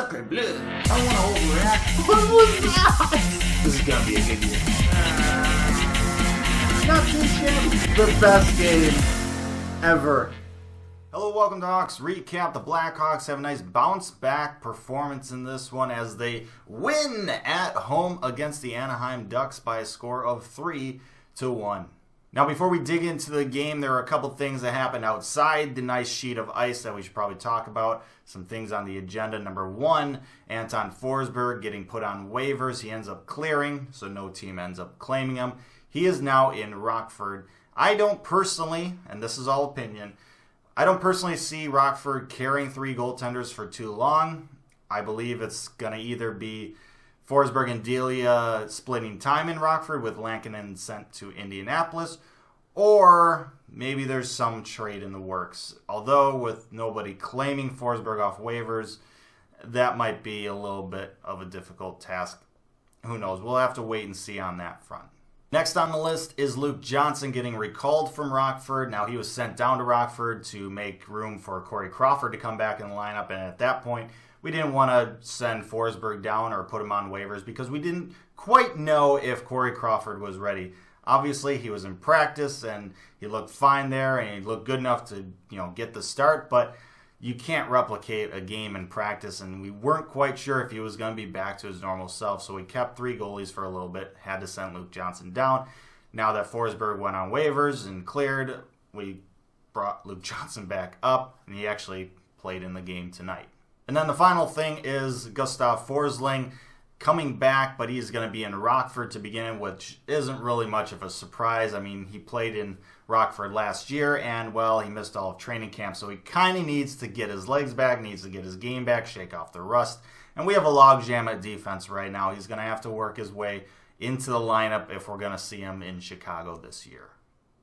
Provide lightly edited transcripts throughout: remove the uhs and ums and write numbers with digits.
Sacre bleu. I don't want to overreact. What was that? This is going to be a good year. Not this year. The best game ever. Hello, welcome to Hawks Recap. The Blackhawks have a nice bounce-back performance in this one as they win at home against the Anaheim Ducks by a score of 3-1. Now, before we dig into the game, there are a couple things that happened outside the nice sheet of ice that we should probably talk about. Some things on the agenda. Number one, Anton Forsberg getting put on waivers. He ends up clearing, so no team ends up claiming him. He is now in Rockford. I don't personally, and this is all opinion, I don't personally see Rockford carrying three goaltenders for too long. I believe it's going to either be Forsberg and Delia splitting time in Rockford with Lankinen sent to Indianapolis, or maybe there's some trade in the works. Although with nobody claiming Forsberg off waivers, that might be a little bit of a difficult task. Who knows? We'll have to wait and see on that front. Next on the list is Luke Johnson getting recalled from Rockford. Now, he was sent down to Rockford to make room for Corey Crawford to come back in the lineup, and at that point, we didn't want to send Forsberg down or put him on waivers because we didn't quite know if Corey Crawford was ready. Obviously, he was in practice, and he looked fine there, and he looked good enough to, get the start, but you can't replicate a game in practice, and we weren't quite sure if he was going to be back to his normal self, so we kept three goalies for a little bit, had to send Luke Johnson down. Now that Forsberg went on waivers and cleared, we brought Luke Johnson back up, and he actually played in the game tonight. And then the final thing is Gustav Forsling coming back, but he's going to be in Rockford to begin, which isn't really much of a surprise. I mean, he played in Rockford last year, and, well, he missed all of training camp, so he kind of needs to get his legs back, needs to get his game back, shake off the rust. And we have a logjam at defense right now. He's going to have to work his way into the lineup if we're going to see him in Chicago this year.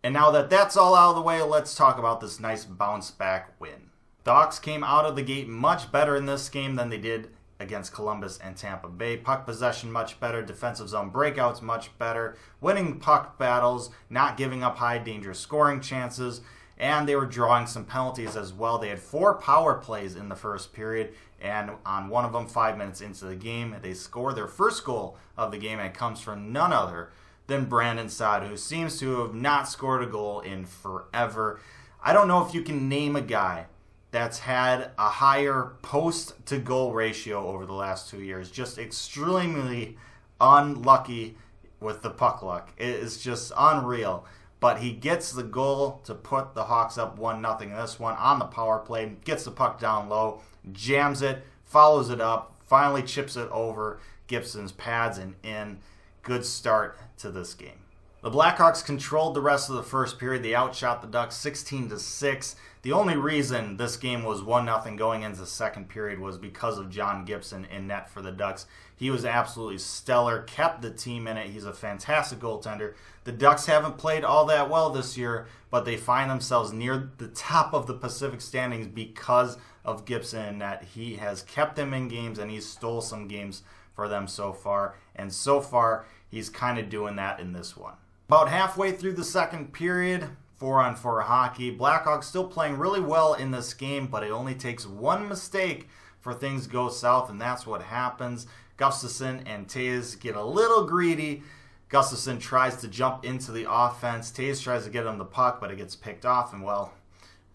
And now that that's all out of the way, let's talk about this nice bounce-back win. The Hawks came out of the gate much better in this game than they did against Columbus and Tampa Bay. Puck possession much better, defensive zone breakouts much better, winning puck battles, not giving up high dangerous scoring chances, and they were drawing some penalties as well. They had 4 power plays in the first period, and on one of them 5 minutes into the game, they score their first goal of the game, and it comes from none other than Brandon Saad, who seems to have not scored a goal in forever. I don't know if you can name a guy that's had a higher post-to-goal ratio over the last 2 years. Just extremely unlucky with the puck luck. It is just unreal. But he gets the goal to put the Hawks up 1-0 in this one on the power play, gets the puck down low, jams it, follows it up, finally chips it over Gibson's pads and in. Good start to this game. The Blackhawks controlled the rest of the first period. They outshot the Ducks 16-6. The only reason this game was 1-0 going into the second period was because of John Gibson in net for the Ducks. He was absolutely stellar, kept the team in it. He's a fantastic goaltender. The Ducks haven't played all that well this year, but they find themselves near the top of the Pacific standings because of Gibson in net. He has kept them in games, and he's stole some games for them so far. And so far, he's kind of doing that in this one. About halfway through the second period, 4-on-4 hockey. Blackhawks still playing really well in this game, but it only takes one mistake for things to go south, and that's what happens. Gustafsson and Toews get a little greedy. Gustafsson tries to jump into the offense. Toews tries to get him the puck, but it gets picked off, and, well,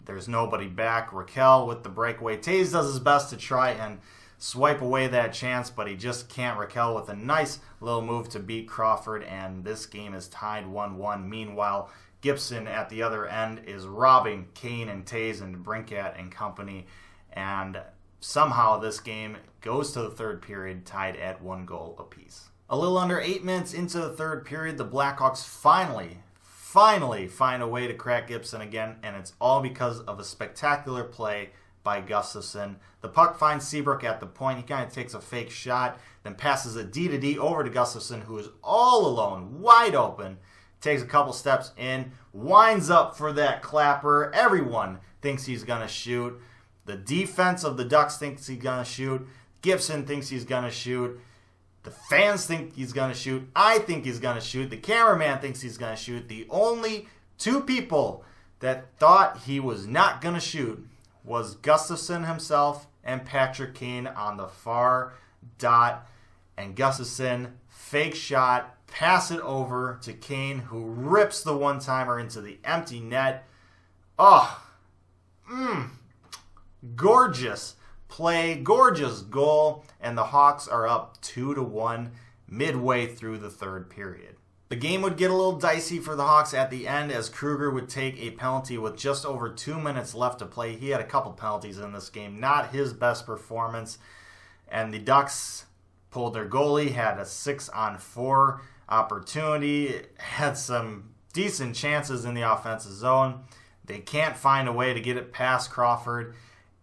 there's nobody back. Raquel with the breakaway. Toews does his best to try and swipe away that chance, but he just can't. Raquel with a nice little move to beat Crawford, and this game is tied 1-1. Meanwhile, Gibson at the other end is robbing Kane and Toews and Brinkat and company, and somehow this game goes to the third period tied at 1 goal apiece. A little under 8 minutes into the third period, the Blackhawks finally find a way to crack Gibson again, and it's all because of a spectacular play by Gustafsson. The puck finds Seabrook at the point. He kind of takes a fake shot, then passes a D-to-D over to Gustafsson, who is all alone, wide open, takes a couple steps in, winds up for that clapper. Everyone thinks he's going to shoot. The defense of the Ducks thinks he's going to shoot. Gibson thinks he's going to shoot. The fans think he's going to shoot. I think he's going to shoot. The cameraman thinks he's going to shoot. The only 2 people that thought he was not going to shoot was Gustafsson himself and Patrick Kane on the far dot. And Gustafsson, fake shot, pass it over to Kane, who rips the one-timer into the empty net. Gorgeous play, gorgeous goal, and the Hawks are up 2-1 midway through the third period. The game would get a little dicey for the Hawks at the end as Kruger would take a penalty with just over 2 minutes left to play. He had a couple penalties in this game, not his best performance. And the Ducks pulled their goalie, had a 6-on-4 opportunity, had some decent chances in the offensive zone. They can't find a way to get it past Crawford,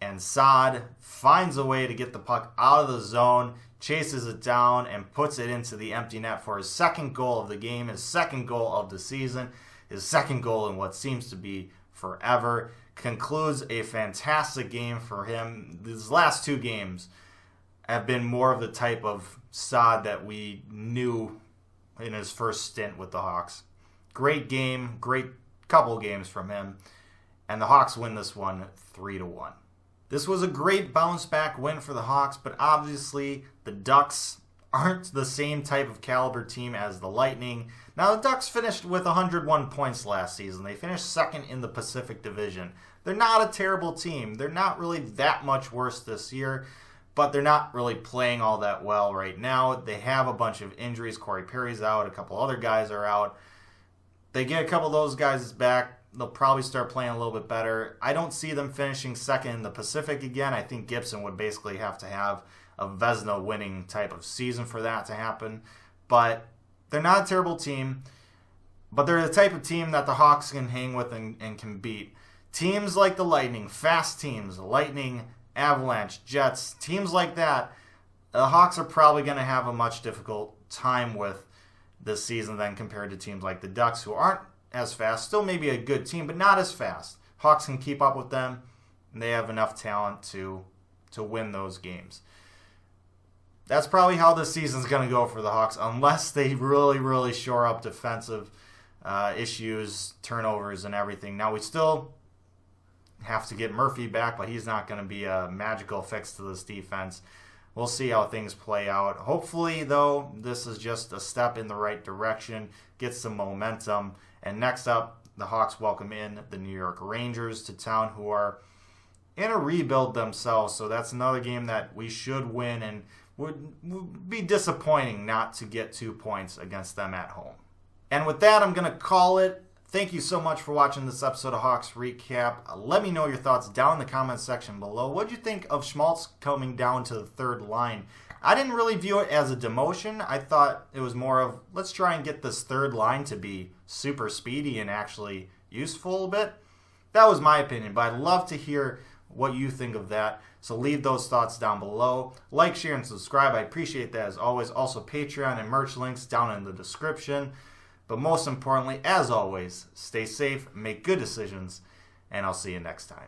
and Saad finds a way to get the puck out of the zone, chases it down, and puts it into the empty net for his second goal of the game, his second goal of the season, his second goal in what seems to be forever. Concludes a fantastic game for him. These last two games have been more of the type of Saad that we knew in his first stint with the Hawks. Great game, great couple games from him, and the Hawks win this one 3-1. This was a great bounce-back win for the Hawks, but obviously the Ducks aren't the same type of caliber team as the Lightning. Now, the Ducks finished with 101 points last season. They finished second in the Pacific Division. They're not a terrible team. They're not really that much worse this year, but they're not really playing all that well right now. They have a bunch of injuries. Corey Perry's out. A couple other guys are out. They get a couple of those guys back, they'll probably start playing a little bit better. I don't see them finishing second in the Pacific again. I think Gibson would basically have to have a Vezina winning type of season for that to happen. But they're not a terrible team, but they're the type of team that the Hawks can hang with and can beat. Teams like the Lightning, fast teams, Lightning, Avalanche, Jets, teams like that, the Hawks are probably going to have a much difficult time with this season than compared to teams like the Ducks, who aren't as fast. Still maybe a good team, but not as fast. Hawks can keep up with them, and they have enough talent to win those games. That's probably how this season's going to go for the Hawks, unless they really, really shore up defensive issues, turnovers, and everything. Now, we still have to get Murphy back, but he's not going to be a magical fix to this defense. We'll see how things play out. Hopefully, though, this is just a step in the right direction, get some momentum. And next up, the Hawks welcome in the New York Rangers to town, who are in a rebuild themselves. So that's another game that we should win, and would be disappointing not to get 2 points against them at home. And with that, I'm going to call it. Thank you so much for watching this episode of Hawks Recap. Let me know your thoughts down in the comments section below. What did you think of Schmaltz coming down to the third line? I didn't really view it as a demotion. I thought it was more of, let's try and get this third line to be super speedy and actually useful a bit. That was my opinion, but I'd love to hear what you think of that. So leave those thoughts down below. Like, share, and subscribe. I appreciate that as always. Also, Patreon and merch links down in the description. But most importantly, as always, stay safe, make good decisions, and I'll see you next time.